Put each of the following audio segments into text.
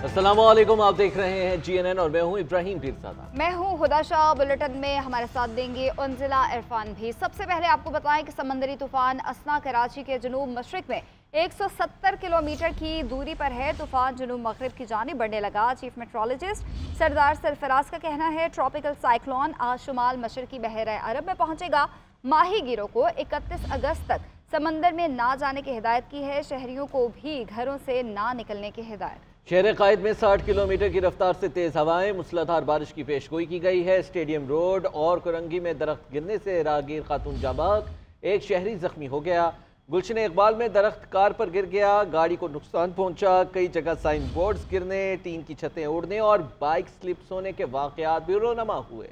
अस्सलाम वालेकुम, आप देख रहे हैं GNN और मैं हूं इब्राहिम पीरज़ादा। मैं हूं हुदा शाह। बुलेटिन में हमारे साथ देंगे उनजिला इरफान भी। सबसे पहले आपको बताएं कि समंदरी तूफान असना कराची के जनूब मशरिक में 170 किलोमीटर की दूरी पर है। तूफान जनूब मगरिब की जानिब बढ़ने लगा। चीफ मेट्रोलॉजिस्ट सरदार सरफराज का कहना है ट्रॉपिकल साइक्लोन आज शुमाल मशरकी बहर अरब में पहुंचेगा। माही गिरों को 31 अगस्त तक समंदर में ना जाने की हिदायत की है। शहरियों को भी घरों से ना निकलने की हिदायत। शहर कायद में 60 किलोमीटर की रफ्तार से तेज हवाएं, मूसलाधार बारिश की पेशगोई की गई है। स्टेडियम रोड और कुरंगी में दरख्त गिरने से राहगीर खातून जाबाक, एक शहरी जख्मी हो गया। गुलशन इकबाल में दरख्त कार पर गिर गया, गाड़ी को नुकसान पहुंचा। कई जगह साइन बोर्ड्स गिरने, टीन की छतें उड़ने और बाइक स्लिप्स होने के वाकयात भी रोनमा हुए।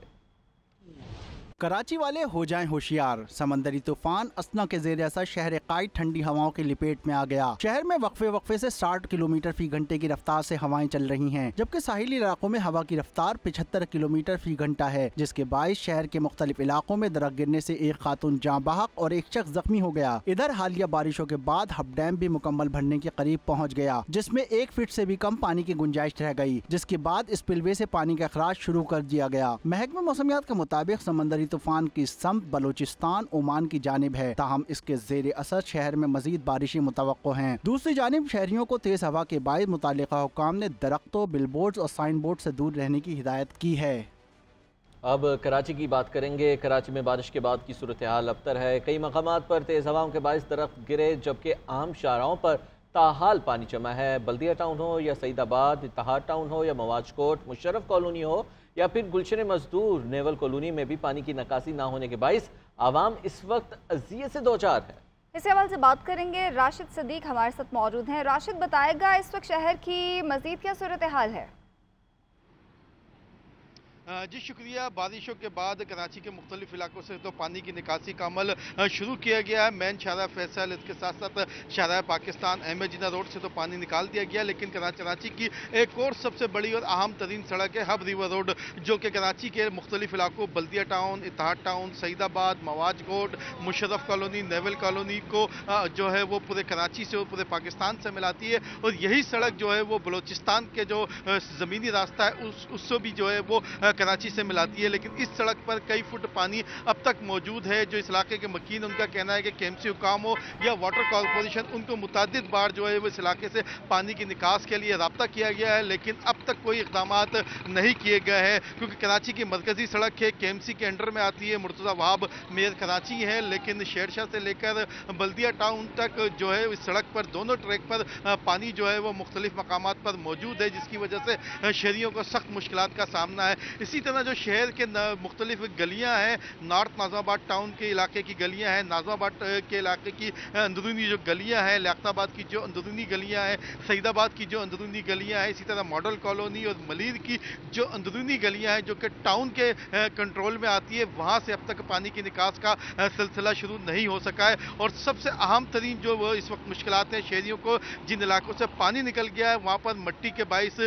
कराची वाले हो जाएं होशियार, समंदरी तूफान असना के ज़ेर असर शहर कायद ठंडी हवाओं की लपेट में आ गया। शहर में वक्फे वक्फे से 60 किलोमीटर फी घंटे की रफ्तार से हवाएं चल रही हैं, जबकि साहिली इलाकों में हवा की रफ्तार 75 किलोमीटर फी घंटा है, जिसके बायस शहर के मुख्तलिफ इलाकों में दरख्त गिरने से एक खातून जाँ बहक और एक शख्स जख्मी हो गया। इधर हालिया बारिशों के बाद हब डैम भी मुकम्मल भरने के करीब पहुँच गया, जिसमें 1 फीट से भी कम पानी की गुंजाइश रह गई, जिसके बाद स्पिलवे से पानी का अखराज शुरू कर दिया गया। महकमा मौसमियात के मुताबिक समंदरी तूफान की बलोचिस्तान ओमान की जानिब है, ताहम इसके ज़ेर असर शहर में मजीद बारिशें मुतवक्को हैं। दूसरी जानिब शहरियों को तेज हवा के बायस मुतालिका हुक्काम ने दरख्तों, बिलबोर्ड्स और साइन बोर्ड से दूर रहने की हिदायत की है। अब कराची की बात करेंगे। कराची में बारिश के बाद की सूरत हाल अबतर है। कई मकामात पर तेज हवाओं के बायस दरख्त गिरे, जबकि आम शाहराहों पर ताहाल पानी जमा है। बल्दिया टाउन हो या सईदाबाद, इत्तेहाद टाउन हो या मवाजकोट, मुशर्रफ कॉलोनी हो या फिर गुलशन मजदूर नेवल कॉलोनी में भी पानी की निकासी ना होने के बायस आवाम इस वक्त अजियत से दो चार है। इस हवाले से बात करेंगे। राशिद सदीक हमारे साथ मौजूद हैं। राशिद, बताएगा इस वक्त शहर की मजीद क्या सूरत हाल है? जी शुक्रिया। बारिशों के बाद कराची के मुख्तलिफ इलाकों से तो पानी की निकासी का अमल शुरू किया गया है। मेन शाहरा फैसल, इसके साथ साथ शाहरा पाकिस्तान, अहमद जिना रोड से तो पानी निकाल दिया गया, लेकिन कराची की एक और सबसे बड़ी और अहम तरीन सड़क है हब रिवर रोड, जो कि कराची के मुख्तलिफ इलाकों Baldia town, Ittehad town, Saeedabad, Mawajkot, Musharraf colony, naval colony को जो है वो पूरे कराची से और पूरे पाकिस्तान से मिलाती है। और यही सड़क जो है वो बलोचिस्तान के जो ज़मीनी रास्ता है उससे भी जो है वो कराची से मिलाती है। लेकिन इस सड़क पर कई फुट पानी अब तक मौजूद है। जो इस इलाके के मकीन, उनका कहना है कि KMC हुकाम हो या वाटर कॉर्पोरेशन, उनको मुतअद्दिद बार जो है वो इस इलाके से पानी की निकास के लिए राब्ता किया गया है, लेकिन अब तक कोई इक़दामात नहीं किए गए हैं। क्योंकि कराची की मरकजी सड़क है, KMC के अंडर में आती है, मुर्तज़ा वहाब मेयर कराची है, लेकिन शेरशाह से लेकर बल्दिया टाउन तक जो है इस सड़क पर दोनों ट्रैक पर पानी जो है वो मुख्तलिफ मकामात पर मौजूद है, जिसकी वजह से शहरियों को सख्त मुश्किलात का सामना है। इसी तरह जो शहर के मुख्तलिफ गलियां हैं, नॉर्थ नाज़ाबाद टाउन के इलाके की गलियां हैं, नाज़ाबाद के इलाके की अंदरूनी जो गलियां हैं, लियाकताबाद की जो अंदरूनी गलियां हैं, सईदाबाद की जो अंदरूनी गलियां हैं, इसी तरह मॉडल कॉलोनी और मलीर की जो अंदरूनी गलियां हैं जो कि टाउन के कंट्रोल में आती है, वहाँ से अब तक पानी की निकास का सिलसिला शुरू नहीं हो सका है। और सबसे अहम तरीन जो वो इस वक्त मुश्किलात हैं शहरियों को, जिन इलाकों से पानी निकल गया है वहाँ पर मिट्टी के बाइस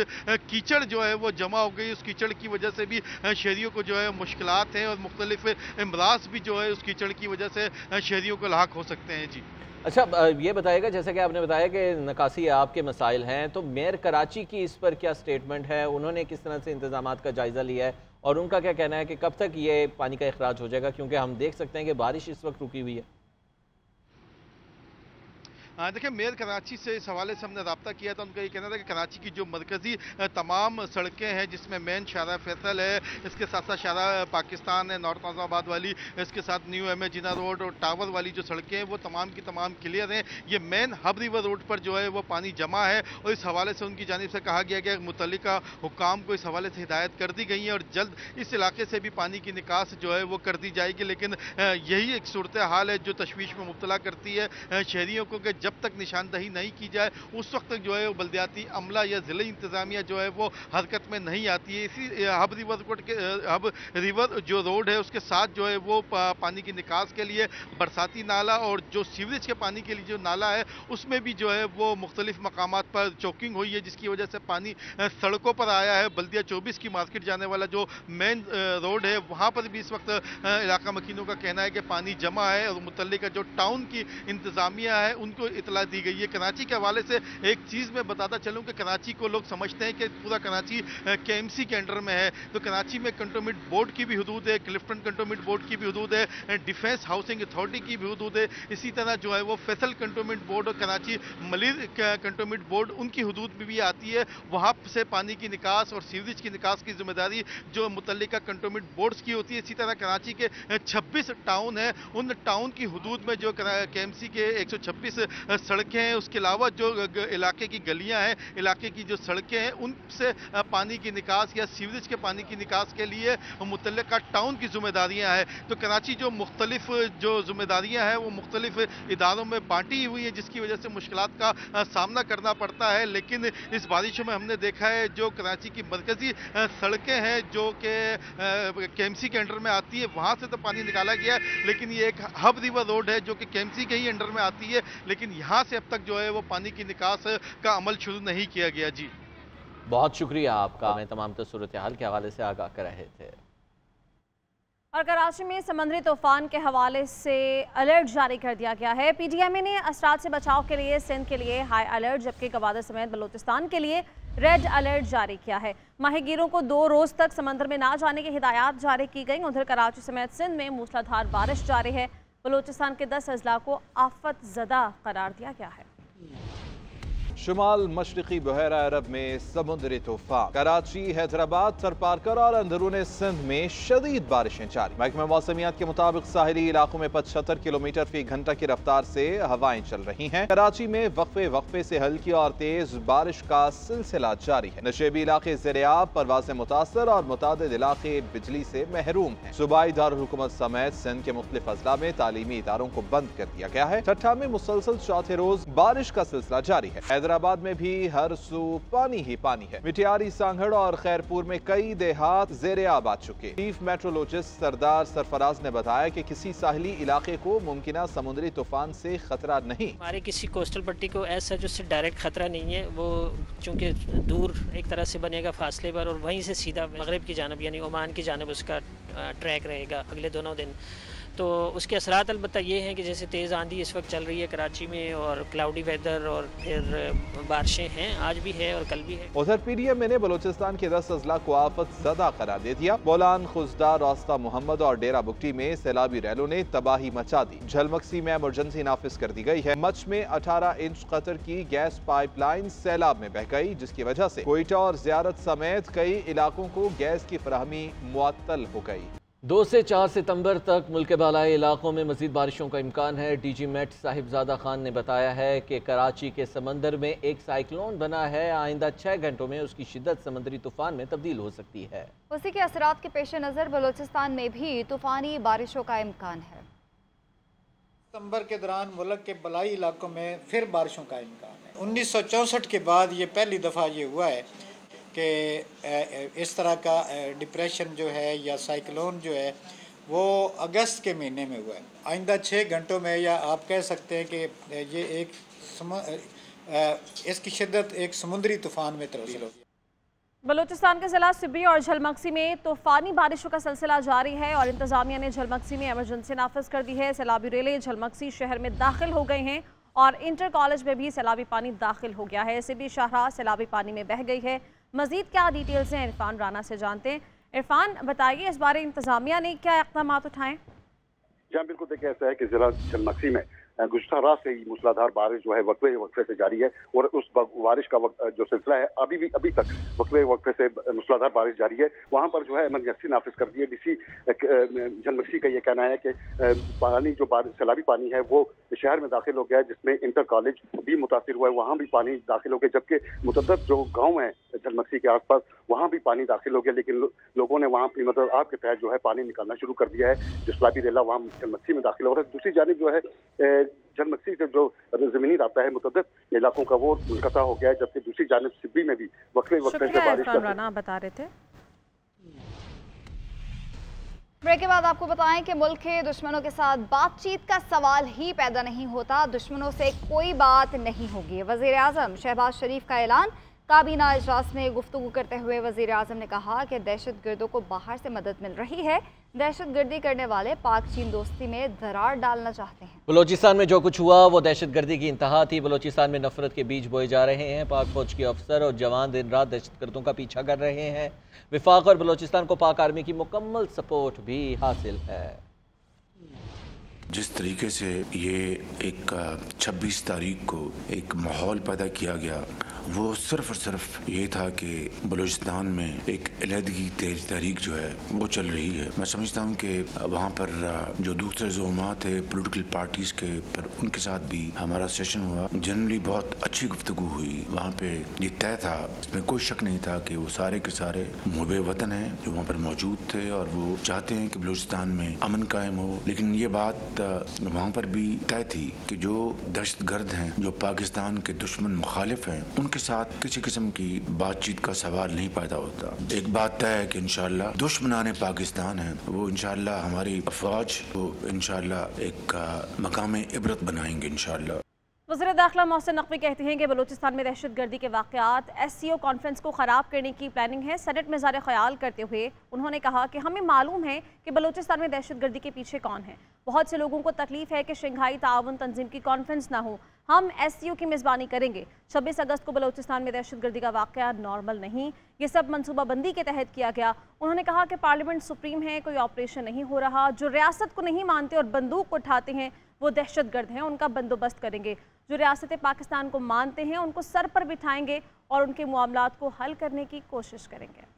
कीचड़ जो है वो जमा हो गई। उस कीचड़ की वजह से भी शहरियों को जो है मुश्किलात हैं और मुख्तलिफ अमराज भी जो है उस कीचड़ की वजह से शहरियों को लाक हो सकते हैं। जी अच्छा, ये बताइएगा, जैसा कि आपने बताया कि निकासी आपके मसाइल हैं, तो मेयर कराची की इस पर क्या स्टेटमेंट है? उन्होंने किस तरह से इंतजामात का जायज़ा लिया है और उनका क्या कहना है कि कब तक ये पानी का अखराज हो जाएगा? क्योंकि हम देख सकते हैं कि बारिश इस वक्त रुकी हुई है। देखिए, मेयर कराची से इस हवाले से हमने रब्ता किया था। उनका ये कहना था कि कराची की जो मरकज़ी तमाम सड़कें हैं, जिसमें मेन शाहरा फैसल है, इसके साथ साथ शाहरा पाकिस्तान है, नॉर्थ नाज़ाबाद वाली, इसके साथ न्यू अहमद जिना रोड और टावर वाली जो सड़कें हैं वो तमाम की तमाम क्लियर हैं। ये मेन हब रिवर रोड पर जो है वो पानी जमा है और इस हवाले से उनकी जानिब से कहा गया कि मुतल्लिका हुक्काम को इस हवाले से हिदायत कर दी गई है और जल्द इस इलाके से भी पानी की निकास जो है वो कर दी जाएगी। लेकिन यही एक सूरत हाल है जो तशवीश में मुब्तला करती है शहरियों को कि जब तक निशानदही नहीं की जाए उस वक्त तक जो है वो बल्दियाती अमला या ज़िला इंतज़ामिया जो है वो हरकत में नहीं आती है। इसी हब रिवर जो रोड है उसके साथ जो है वो पानी की निकास के लिए बरसाती नाला और जो सीवरेज के पानी के लिए जो नाला है उसमें भी जो है वो मुख्तलिफ मकामात पर चौकिंग हुई है, जिसकी वजह से पानी सड़कों पर आया है। बल्दिया 24 की मार्केट जाने वाला जो मेन रोड है वहाँ पर भी इस वक्त इलाका मकीनों का कहना है कि पानी जमा है और मुतल्लिका जो टाउन की इंतज़ामिया है उनको इतला दी गई है। कराची के हवाले से एक चीज़ मैं बताता चलूँ कि कराची को लोग समझते हैं कि पूरा कराची KMC के अंडर में है, तो कराची में कंटोनमेंट बोर्ड की भी हदूद है, क्लिफ्टन कंटोनमेंट बोर्ड की भी हदूद है, डिफेंस हाउसिंग अथॉरिटी की भी हदूद है, इसी तरह जो है वो फैसल कंटोनमेंट बोर्ड और कराची मलिर कंटोनमेंट बोर्ड उनकी हदूद में भी आती है। वहाँ से पानी की निकास और सीवरेज की निकास की जिम्मेदारी जो मुतल्लिका कंटोनमेंट बोर्ड्स की होती है। इसी तरह कराची के 26 टाउन हैं, उन टाउन की हदूद में जो KMC के 126 सड़कें हैं, उसके अलावा जो इलाके की गलियां हैं, इलाके की जो सड़कें हैं, उनसे पानी की निकास या सीवरेज के पानी की निकास के लिए मुतल्लिका टाउन की जिम्मेदारियां हैं। तो कराची जो मुख्तलिफ जो जिम्मेदारियां हैं वो मुख्तलिफ इदारों में बांटी हुई है, जिसकी वजह से मुश्किलात का सामना करना पड़ता है। लेकिन इस बारिशों में हमने देखा है जो कराची की मरकजी सड़कें हैं जो कि KMC के अंडर में आती है, वहाँ से तो पानी निकाला गया है, लेकिन ये एक हब रिवर रोड है जो कि KMC के ही अंडर में आती है, लेकिन यहाँ से अब तक जो है वो पानी की निकास का अमल शुरू नहीं किया गया। जी बहुत शुक्रिया आपका, हमें तमाम सूरत हाल के हवाले से आगाह कर रहे थे। और कराची में समुद्री तूफान के हवाले से अलर्ट जारी कर दिया गया है। PTMA ने असरात से बचाव के लिए सिंध के लिए हाई अलर्ट जबकि गवादर समेत बलूचिस्तान के लिए रेड अलर्ट जारी किया है। माहीगीरों को 2 रोज़ तक समंदर में ना जाने की हिदायत जारी की गई। उधर कराची समेत सिंध में मूसलाधार बारिश जारी है। बलूचिस्तान के 10 अजला को आफत ज़दा करार दिया गया है। शुमाल मशरकी बहरा अरब में समुद्री तूफान, कराची, हैदराबाद, सरपारकर और अंदरून सिंध में शदीद बारिशें जारी। महकमा मौसमियात के मुताबिक साहिली इलाकों में 75 किलोमीटर फी घंटा की रफ्तार से हवाएं चल रही हैं। कराची में वक्फे वक्फे से हल्की और तेज बारिश का सिलसिला जारी है। नशेबी इलाके ज़ेर-ए-आब, परवाज़ें मुतासर और मुतादिद इलाके बिजली से महरूम हैं। सूबाई दारुल हुकूमत समेत सिंध के मुख्तलिफ अजला में तालीमी इदारों को बंद कर दिया गया है। ठट्ठा में मुसलसल चौथे रोज बारिश का सिलसिला जारी है। हैदराबाद में भी हर सू पानी ही पानी है। मिटियारी, सांगड़ और खैरपुर में कई देहात ज़ेर-ए-आब आ चुके। चीफ मेट्रोलॉजिस्ट सरदार सरफराज ने बताया कि किसी साहली इलाके को मुमकिना समुद्री तूफान से खतरा नहीं। हमारे किसी कोस्टल पट्टी को ऐसा जो डायरेक्ट खतरा नहीं है, वो चूँकि दूर एक तरह से बनेगा फासले पर, और वहीं से सीधा मगरब की जानब यानी ओमान की जानब उसका ट्रैक रहेगा अगले दोनों दिन। तो उसके असरात अलबत्ता ये हैं कि जैसे तेज़ आंधी इस वक्त चल रही है कराची में और क्लाउडी वेदर और फिर बारिशें हैं, आज भी है और कल भी है। उधर PTMA ने बलूचिस्तान के 10 अजला को आफत ज़दा करार दे दिया। बोलान, खुजदा, रास्ता मोहम्मद और डेरा बुगटी में सैलाबी रैलों ने तबाही मचा दी। झलमक्सी में इमरजेंसी नाफिज कर दी गई है। मच में 18 इंच कतर की गैस पाइपलाइन सैलाब में बह गई, जिसकी वजह से कोयटा और ज़ियारत समेत कई इलाकों को गैस की फराहमी मुअत्तल हो गई। 2 से 4 सितंबर तक मुल्क के बालाई इलाकों में मज़ीद बारिशों का इम्कान है। DG मेट साहिबजादा खान ने बताया है कि कराची के समंदर में एक साइक्लोन बना है। आइंदा 6 घंटों में उसकी शिद्दत समुद्री तूफान में तब्दील हो सकती है। उसी के असरात के पेश नज़र बलूचिस्तान में भी तूफ़ानी बारिशों का इम्कान है। सितंबर के दौरान मुल्क के बलाई इलाकों में फिर बारिशों का इम्कान है। 1964 के बाद ये पहली दफ़ा ये हुआ है कि इस तरह का डिप्रेशन जो है या साइक्लोन जो है वो अगस्त के महीने में हुआ है। आइंदा 6 घंटों में, या आप कह सकते हैं कि ये इसकी शिद्दत एक समुद्री तूफ़ान में तब्दील होगी। बलूचिस्तान के ज़िला सिब्बी और झलमक्सी में तूफ़ानी बारिशों का सिलसिला जारी है और इंतज़ामिया ने झलमक्सी में इमरजेंसी नाफिज कर दी है। सैलाबी रेलें झलमक्सी शहर में दाखिल हो गए हैं और इंटर कॉलेज में भी सैलाबी पानी दाखिल हो गया है। सिब्बी शाहराह सैलाबी पानी में बह गई है। मज़ीद क्या डिटेल्स हैं इरफान राना से जानते हैं। इरफान, बताइए इस बारे इंतज़ामिया ने क्या इक़दाम उठाएँ? जहाँ बिल्कुल देखिए, ऐसा है कि ज़िला झलमक्सी में गुज़श्ता रात से ही मूसलाधार बारिश जो है वक्फे से जारी है और उस बारिश का जो सिलसिला है अभी तक वक्फे से मूसलाधार बारिश जारी है। वहाँ पर जो है इमरजेंसी नाफिज कर दी है। DC झलमक्सी का ये कहना है कि पानी जो सैलाबी पानी है वो शहर में दाखिल हो गया है, जिसमें इंटर कॉलेज भी मुतासिर हुआ है, वहाँ भी पानी दाखिल हो गया, जबकि मुतअद्दिद जो गाँव हैं झलमक्सी के आसपास वहाँ भी पानी दाखिल हो गया। लेकिन लोगों ने वहाँ अपनी मदद आप के तहत जो है पानी निकालना शुरू कर दिया है। जो सैलाबी रेला वहाँ झलमक्सी में दाखिल हो रहा है। दूसरी जानिब जो है झलमक्सी से जो ज़मीनी रास्ता है मुतअद्दिद इलाकों का वो मुनक़ता हो गया है, जबकि दूसरी जानिब सिब्बी में भी वक्फे से बारिश बता रहे थे। ब्रेक के बाद आपको बताएं कि मुल्क के दुश्मनों के साथ बातचीत का सवाल ही पैदा नहीं होता, दुश्मनों से कोई बात नहीं होगी। वज़ीर-ए-आज़म शहबाज शरीफ का ऐलान, काबीना इजलास में गुफ्तगू करते हुए वज़ीर आज़म ने कहा कि दहशत गर्दों को बाहर से मदद मिल रही है। दहशत गर्दी करने वाले पाक चीन दोस्ती में दरार डालना चाहते हैं। बलोचिस्तान में जो कुछ हुआ वो दहशत गर्दी की इंतहा थी। बलोचिस्तान में नफरत के बीज बोए जा रहे हैं। पाक फौज के अफसर और जवान दिन रात दहशत गर्दों का पीछा कर रहे हैं। विफाक और बलोचिस्तान को पाक आर्मी की मुकम्मल सपोर्ट भी हासिल है। जिस तरीके से ये एक 26 तारीख को एक माहौल पैदा किया गया, वो सिर्फ और सिर्फ ये था कि बलूचिस्तान में एक अलहदगी तेज तहरीक जो है वो चल रही है। मैं समझता हूँ कि वहाँ पर जो दूसरे ज़ोमा थे पॉलिटिकल पार्टीज़ के, पर उनके साथ भी हमारा सेशन हुआ। जनरली बहुत अच्छी गुफ्तगू हुई। वहाँ पे ये तय था, इसमें कोई शक नहीं था कि वो सारे के सारे मुहब्बे वतन हैं जो वहाँ पर मौजूद थे और वो चाहते हैं कि बलूचिस्तान में अमन कायम हो। लेकिन ये बात वहाँ पर भी तय थी कि जो दहशत गर्द हैं, जो पाकिस्तान के दुश्मन मुखालिफ हैं, उनके साथ किसी किस्म की बातचीत का सवाल नहीं पैदा होता। एक बात तय है कि इंशाअल्लाह दुश्मनाने पाकिस्तान है वो इंशाअल्लाह हमारी अफवाज को इंशाअल्लाह एक मकाम इबरत बनाएंगे इंशाअल्लाह। वज़ीर दाखिला मोहसिन नकवी कहते हैं कि बलूचिस्तान में दहशत गर्दी के वाक़यात SCO कॉन्फ्रेंस को ख़राब करने की प्लानिंग है। सेनेट में ज़ाहिर ख्याल करते हुए उन्होंने कहा कि हमें मालूम है कि बलूचिस्तान में दहशत गर्दी के पीछे कौन है। बहुत से लोगों को तकलीफ है कि शंघाई ताउन तंजीम की कॉन्फ्रेंस ना हो। हम SCO की मेज़बानी करेंगे। 26 अगस्त को बलूचिस्तान में दहशत गर्दी का वाक़या नॉर्मल नहीं, ये सब मनसूबाबंदी के तहत किया गया। उन्होंने कहा कि पार्लियामेंट सुप्रीम है, कोई ऑपरेशन नहीं हो रहा। जो रियासत को नहीं मानते और बंदूक उठाते हैं वो दहशत गर्द हैं, उनका बंदोबस्त करेंगे। जो रियासत पाकिस्तान को मानते हैं उनको सर पर बिठाएंगे और उनके मामलात को हल करने की कोशिश करेंगे।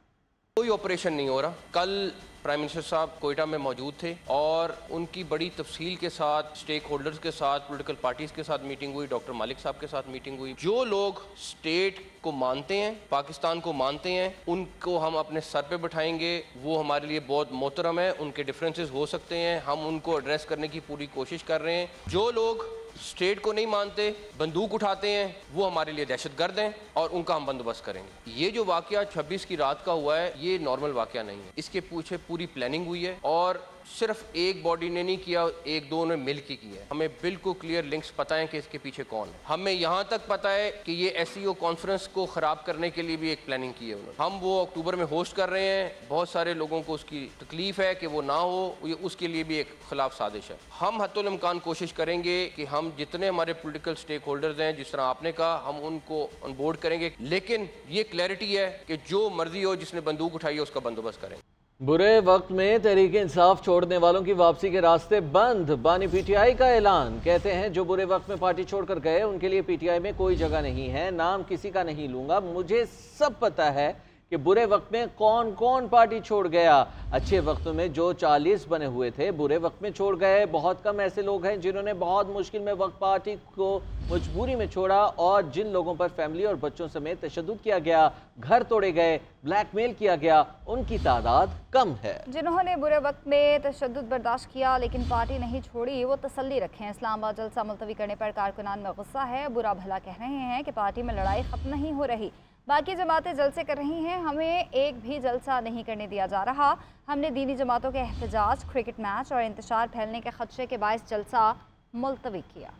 कोई ऑपरेशन नहीं हो रहा। कल प्राइम मिनिस्टर साहब कोयटा में मौजूद थे और उनकी बड़ी तफसील के साथ स्टेक होल्डर्स के साथ, पॉलिटिकल पार्टीज़ के साथ मीटिंग हुई, डॉक्टर मालिक साहब के साथ मीटिंग हुई। जो लोग स्टेट को मानते हैं, पाकिस्तान को मानते हैं, उनको हम अपने सर पे बिठाएंगे। वो हमारे लिए बहुत मोहतरम है। उनके डिफरेंसेस हो सकते हैं, हम उनको एड्रेस करने की पूरी कोशिश कर रहे हैं। जो लोग स्टेट को नहीं मानते, बंदूक उठाते हैं, वो हमारे लिए दहशतगर्द हैं और उनका हम बंदोबस्त करेंगे। ये जो वाकया 26 की रात का हुआ है, ये नॉर्मल वाकया नहीं है। इसके पीछे पूरी प्लानिंग हुई है और सिर्फ एक बॉडी ने नहीं किया, एक दो ने मिल के किया है। हमें बिल्कुल क्लियर लिंक्स पता है कि इसके पीछे कौन है। हमें यहाँ तक पता है कि ये SCO कॉन्फ्रेंस को ख़राब करने के लिए भी एक प्लानिंग की है उन्होंने। हम वो अक्टूबर में होस्ट कर रहे हैं। बहुत सारे लोगों को उसकी तकलीफ है कि वो ना हो, ये उसके लिए भी एक खिलाफ साजिश है। हम हत्तुल इम्कान कोशिश करेंगे कि हम जितने हमारे पॉलिटिकल स्टेक होल्डर्स हैं, जिस तरह आपने कहा, हम उनको ऑन बोर्ड करेंगे। लेकिन ये क्लैरिटी है कि जो मर्जी हो, जिसने बंदूक उठाई है, उसका बंदोबस्त करेंगे। बुरे वक्त में तहरीक इंसाफ छोड़ने वालों की वापसी के रास्ते बंद, बानी PTI का ऐलान। कहते हैं जो बुरे वक्त में पार्टी छोड़कर गए उनके लिए PTI में कोई जगह नहीं है। नाम किसी का नहीं लूंगा, मुझे सब पता है कि बुरे वक्त में कौन कौन पार्टी छोड़ गया। अच्छे वक्तों में जो 40 बने हुए थे बुरे वक्त में छोड़ गए। बहुत कम ऐसे लोग हैं जिन्होंने बहुत मुश्किल में वक्त पार्टी को मजबूरी में छोड़ा, और जिन लोगों पर फैमिली और बच्चों समेत तशद्दुद किया गया, घर तोड़े गए, ब्लैकमेल किया गया, उनकी तादाद कम है। जिन्होंने बुरे वक्त में तशद्दुद बर्दाश्त किया लेकिन पार्टी नहीं छोड़ी, वो तसल्ली रखें। इस्लामाबाद जलसा मुलतवी करने पर कारकुनान में गुस्सा है। बुरा भला कह रहे हैं कि पार्टी में लड़ाई खत्म नहीं हो रही। बाकी जमातें जलसे कर रही हैं, हमें एक भी जलसा नहीं करने दिया जा रहा। हमने दीनी जमातों के एहतजाज, क्रिकेट मैच और इंतशार फैलने के खदशे के बायस जलसा मुलतवी किया।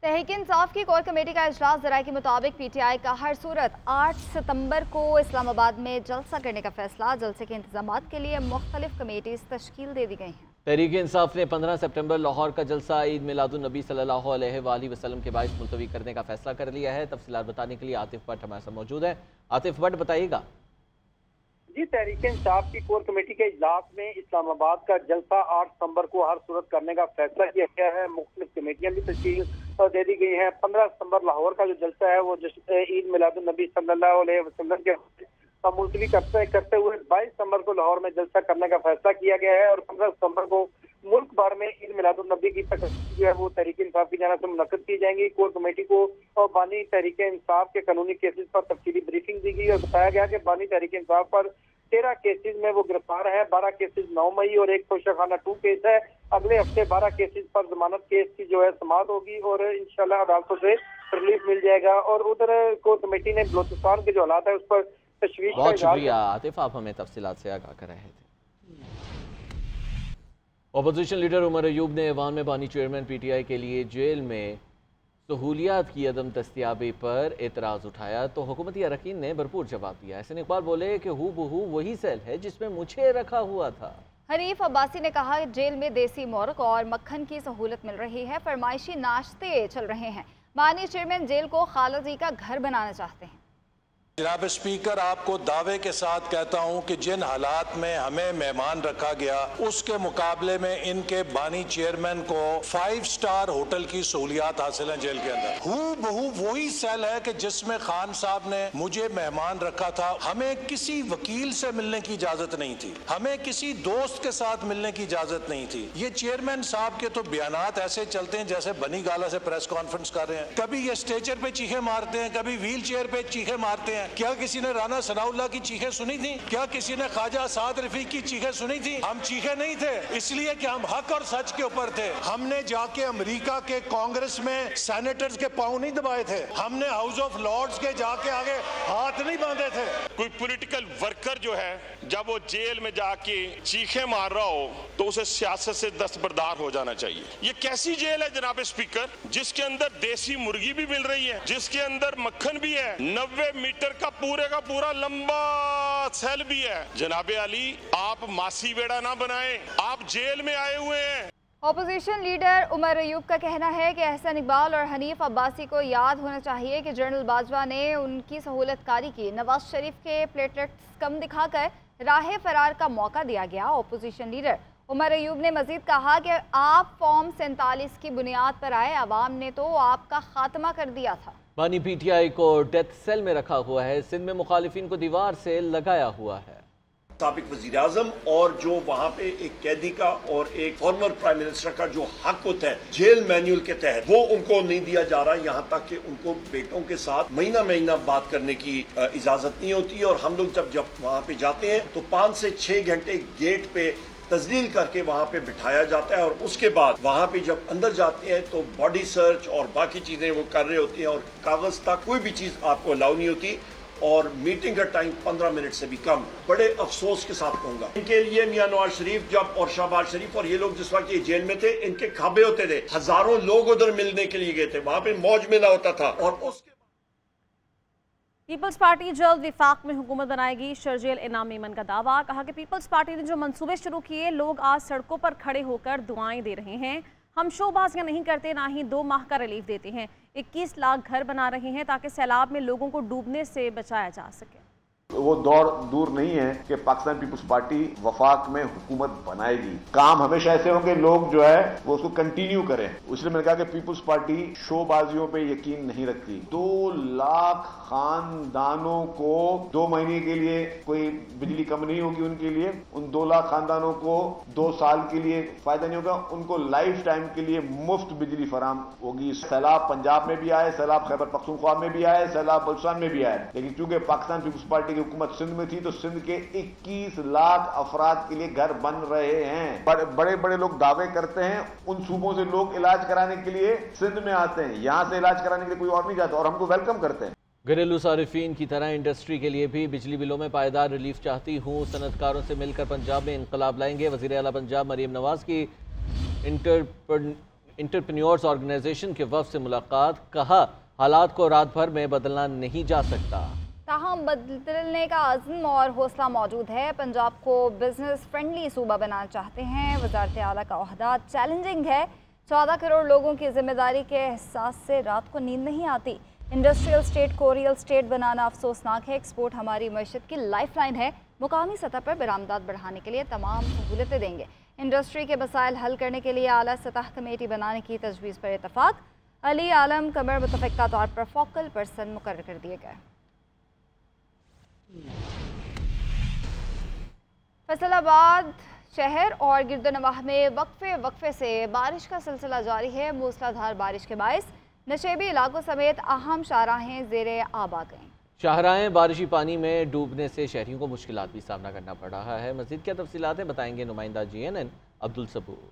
तहरीक इंसाफ की कोर कमेटी का इजलास ज़राए के मुताबिक PTI का हर सूरत 8 सितंबर को इस्लामाबाद में जलसा करने का फैसला। जलसे के इंतजामात के लिए मुख्तलिफ कमेटीज तश्कील दे दी गई हैं। तहरीक इंसाफ ने 15 सितंबर लाहौर का जलसा ईद मिलादुन नबी सल्लल्लाहु अलैहि वसल्लम के बायस मुलतवी करने का फैसला कर लिया है। तफसीलात बताने के लिए आतिफ भट्ट हमारे साथ मौजूद है। आतिफ भट्ट, बताइएगा। जी, तहरीक इंसाफ की कोर कमेटी के इजलास में इस्लामाबाद का जलसा 8 सितंबर को हर सूरत करने का फैसला किया गया है। मुख्तलिफ कमेटियां भी तश्कील दे दी गई हैं। 15 सितंबर लाहौर का जो जलसा है वो ईद मिलादुन नबी सल्लल्लाहु अलैहि वसल्लम के मुलतवी करते हुए 22 सितंबर को लाहौर में जलसा करने का फैसला किया गया है और 15 सितंबर को मुल्क भर में ईद मिलादुन नबी की तकरीब जो है वो तहरीक इंसाफ की जानिब से मुनक्किद की जाएंगी। कोर कमेटी को और बानी तहरीक इंसाफ के कानूनी केसेस पर तफसीली ब्रीफिंग दी गई और बताया गया कि बानी तहरीक इंसाफ पर 13 केसेस में वो गिरफ्तार है। 12 केसेस 9 मई और एक तोशाखाना 2 केस है। अगले हफ्ते 12 केसेस पर जमानत केस की जो है समाअत होगी और इंशाल्लाह अदालतों से रिलीफ मिल जाएगा। और उधर कोर कमेटी ने बलूचिस्तान के जो हालात है उस पर तशवीश। बहुत शुक्रिया आतिफ, आप हमें तफसीलात से आगाह कर रहे थे। अपोजिशन लीडर उमर अयूब ने ऐवान में बानी चेयरमैन PTI के लिए जेल में सहूलियात की अदम दस्तियाबी पर एतराज़ उठाया तो हुकूमती अरकान ने भरपूर जवाब दिया। एहसन इकबाल बोले कि हूबहू वही सेल है जिसमें मुझे रखा हुआ था। हनीफ अब्बासी ने कहा कि जेल में देसी मुर्ग और मक्खन की सहूलत मिल रही है, फरमाइशी नाश्ते चल रहे हैं। माननीय चेयरमैन जेल को खालिद जी का घर बनाना चाहते हैं। जनाब स्पीकर, आपको दावे के साथ कहता हूं कि जिन हालात में हमें मेहमान रखा गया उसके मुकाबले में इनके बानी चेयरमैन को 5 स्टार होटल की सहूलियात हासिल है जेल के अंदर। हूबहू वही सेल है कि जिसमें खान साहब ने मुझे मेहमान रखा था। हमें किसी वकील से मिलने की इजाजत नहीं थी, हमें किसी दोस्त के साथ मिलने की इजाजत नहीं थी। ये चेयरमैन साहब के तो बयानात ऐसे चलते हैं जैसे बनी गाला से प्रेस कॉन्फ्रेंस कर रहे हैं। कभी ये स्टेचर पे चीखे मारते हैं, कभी व्हील चेयर पे चीखे मारते हैं। क्या किसी ने राना सनाउल्लाह की चीखें सुनी थी? क्या किसी ने ख्वाजा साद रफीक की चीखें सुनी थी? हम चीखे नहीं थे, इसलिए कि हम हक और सच के ऊपर थे। हमने जाके अमेरिका के कांग्रेस में सेनेटर्स के पांव नहीं दबाए थे, हमने हाउस ऑफ लॉर्ड्स के जाके आगे हाथ नहीं बांधे थे। कोई पॉलिटिकल वर्कर जो है जब वो जेल में जाके चीखे मार रहा हो तो उसे सियासत से दस्तबरदार हो जाना चाहिए। ये कैसी जेल है जनाब स्पीकर, जिसके अंदर देसी मुर्गी भी मिल रही है, जिसके अंदर मक्खन भी है, 90 मीटर का पूरा लंबा सेल भी है। जनाबे अली, आप मासी बेड़ा ना बनाएं, आप जेल में आए हुए हैं। अपोजिशन लीडर उमर अयूब का कहना है कि एहसन इकबाल और हनीफ अब्बासी को याद होना चाहिए कि जनरल बाजवा ने उनकी सहूलतकारी की। नवाज शरीफ के प्लेटलेट्स कम दिखाकर राह फरार का मौका दिया गया। अपोजिशन लीडर उमर अयूब ने मजीद कहा कि आप फॉर्म 47 की बुनियाद पर आए, अवाम ने तो आपका खात्मा कर दिया था। बानी पीटीआई को डेथ सेल में रखा हुआ है, सिंध में मुखालिफिन को दीवार से लगाया हुआ है। साबिक वज़ीर आज़म और जो वहाँ पे एक कैदी का और एक फॉर्मर प्राइम मिनिस्टर का जो हक होता है जेल मैनुअल के तहत, वो उनको नहीं दिया जा रहा। यहाँ तक कि उनको बेटों के साथ महीना बात करने की इजाजत नहीं होती है। और हम लोग जब वहाँ पे जाते हैं तो 5 से 6 घंटे गेट पे तस्दील करके वहाँ पे बिठाया जाता है और उसके बाद वहाँ पे जब अंदर जाते हैं तो बॉडी सर्च और बाकी चीजें वो कर रहे होती हैं और कागज तक कोई भी चीज आपको अलाउ नहीं होती और मीटिंग का टाइम 15 मिनट से भी कम। बड़े अफसोस के साथ कहूंगा इनके लिए मियां नवाज शरीफ जब और शहबाज शरीफ और ये लोग जिस वक्त ये जेल में थे, इनके खाबे होते थे, हजारों लोग उधर मिलने के लिए गए थे, वहाँ पे मौज मेला होता था। और उसके पीपल्स पार्टी जल्द विफाक में हुकूमत बनाएगी, शर्जील इनाम मेमन का दावा। कहा कि पीपल्स पार्टी ने जो मंसूबे शुरू किए, लोग आज सड़कों पर खड़े होकर दुआएं दे रहे हैं। हम शोबाजियां नहीं करते, ना ही 2 माह का रिलीफ देते हैं। 21 लाख घर बना रहे हैं ताकि सैलाब में लोगों को डूबने से बचाया जा सके। वो दौर दूर नहीं है कि पाकिस्तान पीपल्स पार्टी वफाक में हुकूमत बनाएगी। काम हमेशा ऐसे होंगे लोग जो है वो उसको कंटिन्यू करें। इसलिए मैंने कहा कि पीपल्स पार्टी शोबाजियों पे यकीन नहीं रखती। 2 लाख खानदानों को 2 महीने के लिए कोई बिजली कम नहीं होगी उनके लिए। उन 2 लाख खानदानों को 2 साल के लिए फायदा नहीं होगा, उनको लाइफ टाइम के लिए मुफ्त बिजली फराम होगी। सैलाब पंजाब में भी आए, सैलाब खैबर पख्तूनख्वा में भी आए, सैलाब बलूचिस्तान में भी आए, लेकिन चूंकि पाकिस्तान पीपल्स पार्टी हुकूमत सिंध में थी तो सिंध के 21 लाख अफराद के लिए घर बन रहे हैं। बड़े बड़े लोग दावे करते हैं, उन सूबों से लोग इलाज कराने के लिए सिंध में आते हैं, यहां से इलाज कराने के लिए कोई और नहीं जाता और हमको वेलकम करते हैं। घरेलू सारिफीन की तरह इंडस्ट्री के लिए भी बिजली बिलों में पायदार रिलीफ चाहती हूँ। सनतकारों से मिलकर पंजाब में इंकलाब लाएंगे। वज़ीर आला पंजाब मरीम नवाज की इंटरप्रेन्योर्स ऑर्गेनाइजेशन के वफ़द से मुलाकात। कहा हालात को रात भर में बदलना नहीं जा सकता, ताहम बदलने का अज़्म और हौसला मौजूद है। पंजाब को बिजनेस फ्रेंडली सूबा बनाना चाहते हैं। वज़ारत आला का ओहदा चैलेंजिंग है। 14 करोड़ लोगों की जिम्मेदारी के एहसास से रात को नींद नहीं आती। इंडस्ट्रियल स्टेट को रियल स्टेट बनाना अफसोसनाक है। एक्सपोर्ट हमारी मईशत की लाइफलाइन है। मुकामी सतह पर बरामदात बढ़ाने के लिए तमाम सहूलतें देंगे। इंडस्ट्री के मसाइल हल करने के लिए आला सतह कमेटी बनाने की तजवीज़ पर इतफाक। अली आलम कमर मुतफ़िक़ा तौर पर फोकल पर्सन मुकर्रर कर दिए गए। फैसलाबाद शहर और गिरदोनवाह में वक्फे से बारिश का सिलसिला जारी है। मूसलाधार बारिश के बायस नशेबी इलाकों समेत अहम शाहराहें ज़ेरे आब आ गईं। शाहराहें बारिशी पानी में डूबने से शहरियों को मुश्किलात भी सामना करना पड़ रहा है। मज़ीद क्या तफसीलात बताएंगे नुमाइंदा GNN अब्दुल सबूर।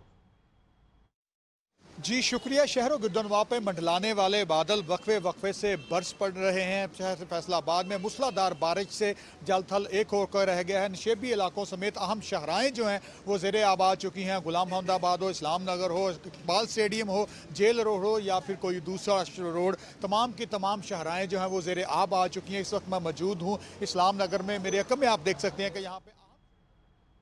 जी शुक्रिया। शहरों गिरदनवा पे मंडलाने वाले बादल वक्फे वक्फे से बरस पड़ रहे हैं। शहर फैसलाबाद में मूसलाधार बारिश से जल थल एक होकर रह गया है। नशेबी इलाकों समेत अहम शहराएँ जो हैं वो ज़ेरे आब आ चुकी हैं। गुलाम मोहम्मदाबाद हो, इस्लाम नगर हो, इकबाल स्टेडियम हो, जेल रोड हो या फिर कोई दूसरा रोड, तमाम की तमाम शहराएँ जो हैं वो ज़ेरे आब आ चुकी हैं। इस वक्त मैं मौजूद हूँ इस्लाम नगर में। मेरे अकम में आप देख सकते हैं कि यहाँ पे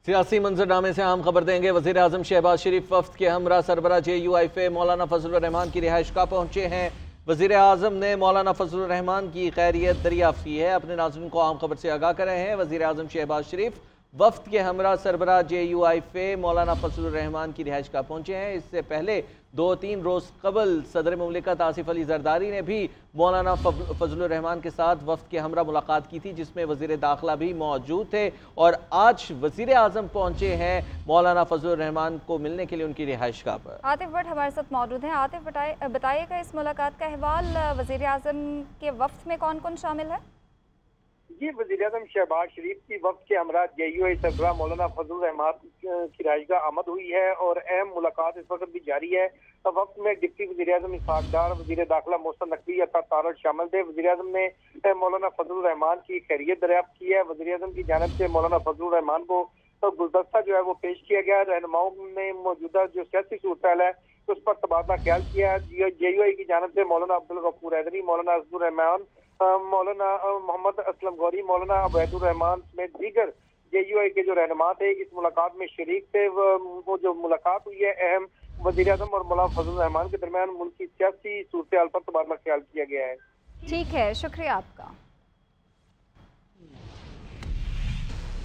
सियासी मंजरनामे से अहम खबर देंगे। वज़ीर आज़म शहबाज शरीफ वफ्द के हमरा सरबराह JUIF मौलाना फजलुर रहमान की रिहाइश गाह पहुँचे हैं। वज़ीर आज़म ने मौलाना फजलुर रहमान की खैरियत दरियाफ्त की है। अपने नाज़रीन को अहम खबर से आगाह कर रहे हैं। वज़ीर आज़म शहबाज शरीफ वफ्द के हमरा सरबराह JUIF मौलाना फजलुर रहमान की रिहाइश गाह पहुँचे हैं। इससे पहले 2-3 रोज़ कबल सदर मुमलिकत आसिफ अली जरदारी ने भी मौलाना फजलुर रहमान के साथ वफ्द के हमरा मुलाकात की थी, जिसमें वज़ीर दाखिला भी मौजूद थे। और आज वज़ीर आज़म पहुँचे हैं मौलाना फजलुर रहमान को मिलने के लिए उनकी रिहाइश गाह पर। आतिफ भट्ट हमारे साथ मौजूद हैं। आतिफ बताइएगा इस मुलाकात का अहवाल, वज़ीर आज़म के वफ्द में कौन कौन शामिल है? जी, वज़ीर आज़म शहबाज शरीफ की वफ्द के हमरा JUI सरबराह मौलाना फजलुर रहमान की रिहाइशगाह आमद हुई है और अहम मुलाकात इस वक्त भी जारी है। वक्त में डिप्टी वज़ीर आज़म इसहाक डार, वज़ीर दाखिला मोहसिन नकवी, अता तारड़ शामिल थे। वज़ीर आज़म ने मौलाना फजलुर रहमान की खैरियत दरियाफ्त की है। वज़ीर आज़म की जानिब से मौलाना फजलुर रहमान को गुलदस्ता जो है वो पेश किया गया। रहनुमाओं ने मौजूदा जो सियासी सूरत है उस पर तबादला ख्याल किया। JUI की जानिब से मौलाना अब्दुल गफूर हैदरी, मौलाना अजहरुर रहमान, मौलाना मोहम्मद असलम गौरी, मौलाना अबैदुर रहमान समेत दीगर JUI के जो रहनुमा थे इस मुलाकात में शरीक थे। वो जो मुलाकात हुई है अहम वज़ीर आज़म और मौलाना फजलुर रहमान के दरमियान मुल्क की सियासी सूरत हाल पर तबादला ख्याल किया गया है। ठीक है, शुक्रिया आपका।